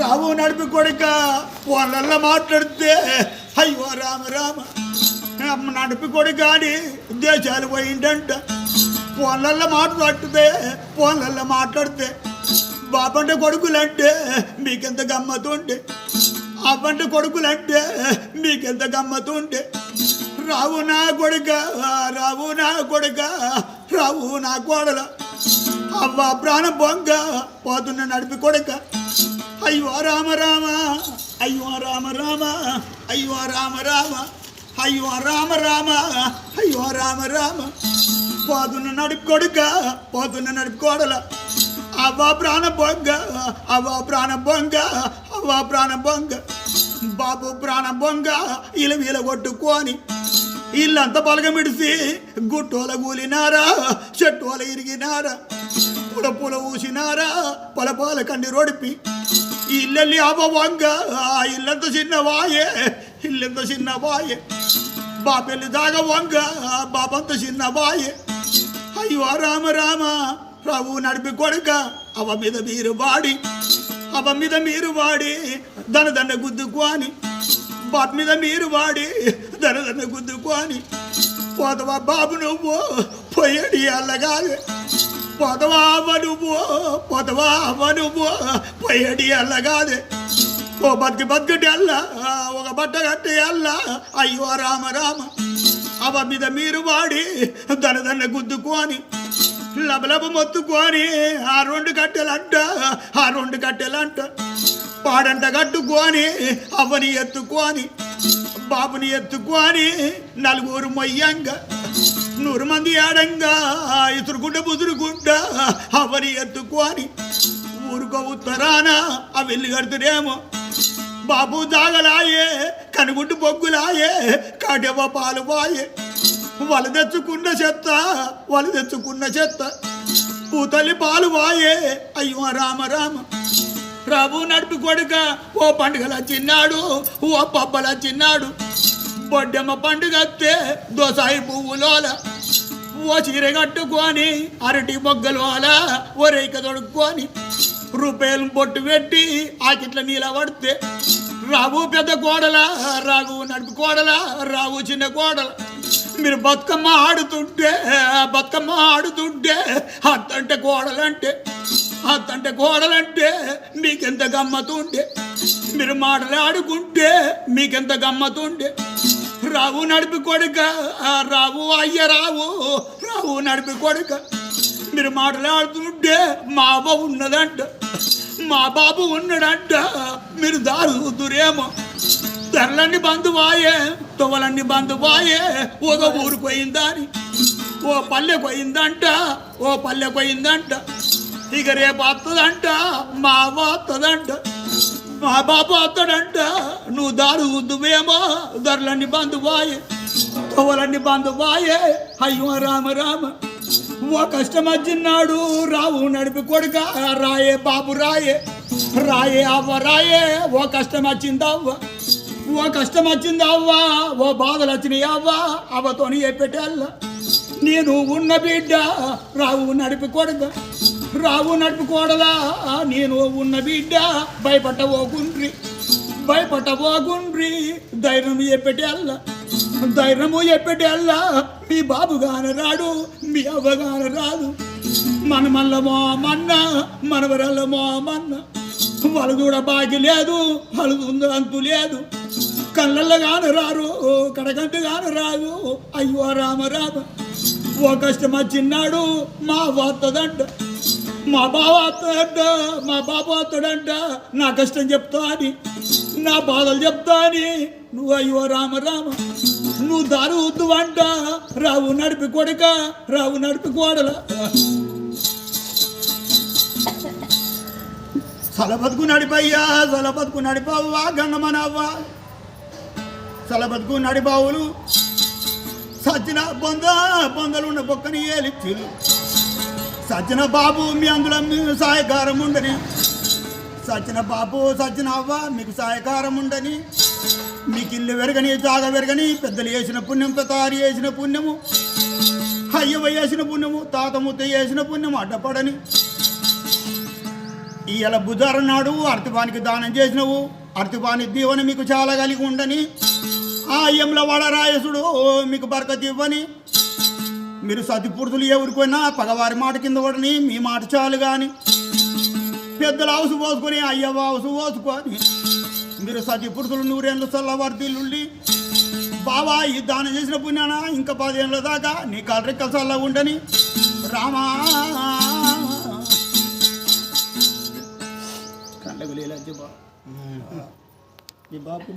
రావు నడిపి కొడుక వాళ్ళల్లో మాట్లాడితే అయ్యో రామ రామ నడిపి కొడుక అని దేశాలు పోయిందంట. వాళ్ళల్లో మాట్లాడితే వాళ్ళల్లో మాట్లాడితే బాబంటే కొడుకులంటే మీకెంత గమ్మతుంటే, అవ్వంటే కొడుకులంటే మీకెంత గమ్మతుంటే. రావు నా కొడుక, రావు నా కొడుక, రావు నా కోడల అవ్వ ప్రాణం బొంగ పోతున్న నడిపి కొడుక. అయ్యో రామ రామ, అయ్యో రామ రామ, అయ్యో రామ రామ, అయ్యో రామ రామ, అయ్యో రామ రామ. పోతున్న నడిపి కొడుక, పోతున్న నడిపి కోడల అవ్వ ప్రాణ బొంగ, అవ్వ ప్రాణ బొంగ, అవ్వ ప్రాణ బొంగ. బాబు ప్రాణ బొంగ ఇలా వీల కొట్టుకొని ఇల్లంతా పలగమిడిసి గుట్టోల కూలినారా, చెట్టోల ఇరిగినారా, పుల ఊసినారా, పొలపాల కండి రోడిపి ఇల్లెల్లి అవ్వ వంగ. ఇల్లంత చిన్నవాయే, ఇల్లంత చిన్నవాయే. బాపెల్లి దాగ వంగ, బాబంత చిన్నవాయే. అయ్యో రామ రామ, రావు నడిపి కొడుక అవ మీద మీరు వాడి, అవ మీద మీరు వాడి దన గుద్దుకోని, బాప్ మీద మీరు వాడి దన గుద్దుకోని. పోతవా బాబు నువ్వు పొయ్యడి అల్లగాలి, పోతవా అవ్వ నువ్వు, పోతవా అవ్వ నువ్వు పొయ్యడి అల్లగాలి. ఓ బతికి అల్ల, ఒక బట్ట కట్టి అల్ల. అయ్యో రామ రామ, అవ మీద మీరు వాడి దన గుద్దుకోని, లబలబ మొత్తుకొని ఆ రెండు కట్టెలంట, ఆ రెండు కట్టెలంట. పాడంట కట్టుకొని అవ్వని ఎత్తుకొని, బాబుని ఎత్తుకొని నలుగురు మొయ్యంగా 100 మంది ఆడంగా ఇసురుకుంట బుదురుకుంట అవ్వని ఎత్తుకొని ఊరుకో ఉత్తరాన ఆ వెళ్ళి కడుతురేమో. బాబు దాగలాయే, కనుగుంటు బొగ్గులాయే, కాటెవ్వ పాలు వాయే. వాళ్ళు తెచ్చుకున్న చెత్త, వాళ్ళు తెచ్చుకున్న చెత్త పూతల్లి పాలు వాయే. అయ్యో రామ రామ, రావు నడిపి కొడుక ఓ పండుగల చిన్నాడు, ఓ పబ్బల చిన్నాడు. బొడ్డెమ్మ పండుగ వస్తే దోసాయి పువ్వులోల, ఓ చీర కట్టుకొని అరటి మొగ్గలోల ఓ రేఖ తొడుక్కొని రూపాయలు పొట్టు పెట్టి ఆకిట్ల నీళ్ళ పడితే రావు పెద్ద కోడల, రావు నడిపి కోడల, రావు చిన్న కోడల. మీరు బతుకమ్మ ఆడుతుంటే, బతుకమ్మ ఆడుతుంటే అత్తంటే కోడలంటే, అత్తంటే కోడలంటే మీకెంత గమ్మతుండే. మీరు మాటలు ఆడుకుంటే మీకెంత గమ్మతుండే. రావు నడిపి కొడుక, రావు అయ్య రావు, రావు నడిపి కొడుక. మీరు మాట్లాడుతుంటే మా అవ్వ ఉన్నదంట, మా బాబు ఉన్నాడంట. మీరు దారు చూతురేమో. ధరలన్నీ బంధువాయే, తొవలన్నీ బంధువాయే. ఒక ఊరు పోయిందని, ఓ పల్లె పోయిందంట, ఓ పల్లె పోయిందంట. ఇక రేపు వస్తుందంట, మా అవ్వ వస్తుందంట, మా బాబు వస్తాడంట. నువ్వు దారు చూద్దువేమో. ధరలన్నీ బంధువాయే, తొవలన్నీ బంధువాయే. అయ్యో రామ రామ, ఓ కష్టం వచ్చిన్నాడు రావు నడిపి కొడుక. రాయే బాబు రాయే, రాయే అవ్వ రాయే. ఓ కష్టం వచ్చింది అవ్వ, ఓ కష్టం వచ్చింది అవ్వ, ఓ బాధలు వచ్చినాయి అవ్వ. అవ్వతోని చెప్పేటల్లా నేను ఉన్న బిడ్డ రావు నడిపి కొడుక, రావు నడిపి కోడలా. నేను ఉన్న బిడ్డ భయపట్టబోకుండ్రి, భయపట్టబోకుండ్రి. ధైర్యం చెప్పేటల్లా, ధైర్యము చెప్పేటల్లా. మీ బాబు గానరాడు, మీ అవ్వగాన రాదు. మనమల్లమో మన్న, మనవరల్లమో మన్న. వాళ్ళు కూడా బాగి లేదు, వాళ్ళు అంతు లేదు. కళ్ళల్లో గాను రారు, కడకంటి గాను రాదు. అయ్యో రామ రామ, ఓ కష్టం వచ్చిన్నాడు మా వస్తుందంట, మా బావ వస్తాడంట, మా బాబు వస్తాడంట. నా కష్టం చెప్తా అని, నా బాధలు చెప్తా అని. నువ్వు అయ్యో రామ రామ, నువ్వు దారి వద్దు అంట. రావు నడిపి కొడుక, రావు నడిపి కోడల. సలబతుకు నడిపయ్యా, సలబతుకు నడిపవ్వా గంగమనవ్వా. సలబతుకు నడిపావులు సచిన బొందలున్న బొక్కని ఏలిచ్చిలు. సచిన బాబు మీ అందులో మీకు సహాయకారం ఉండని, సచిన బాబు సచిన అవ్వ మీకు సహాయకారం ఉండని. మీకు ఇల్లు వెరగని, జాగ వెరగని, పెద్దలు చేసిన పుణ్యం, తయారు చేసిన పుణ్యము, అయ్యవ చేసిన పుణ్యము, తాత ముత్త చేసిన పుణ్యము అడ్డపడని. ఇవాళ బుధవారం నాడు అర్తిపానికి దానం చేసినవు. అర్తిపాని దీవెన మీకు చాలా కలిగి ఉండని, ఆ అయ్యంల వాడరాయసుడు మీకు బరకతి ఇవ్వని, మీరు సతిపురుషులు ఎవరికైనా పగవారి మాట కింద పడని మీ మాట చాలు కానీ, పెద్దల హౌసు పోసుకొని అయ్యవ హౌసు పోసుకొని మీరు సతిపురుషులు 100 ఏళ్ళు చల్లవర్దిల్లుండి. బావా ఈ దానం చేసిన పుణ్యాన ఇంకా 10 ఏళ్ళ దాకా నీ కలరెక్కల చల్ల ఉండని. రామా కండగులేలా బాబు ఈ బాబు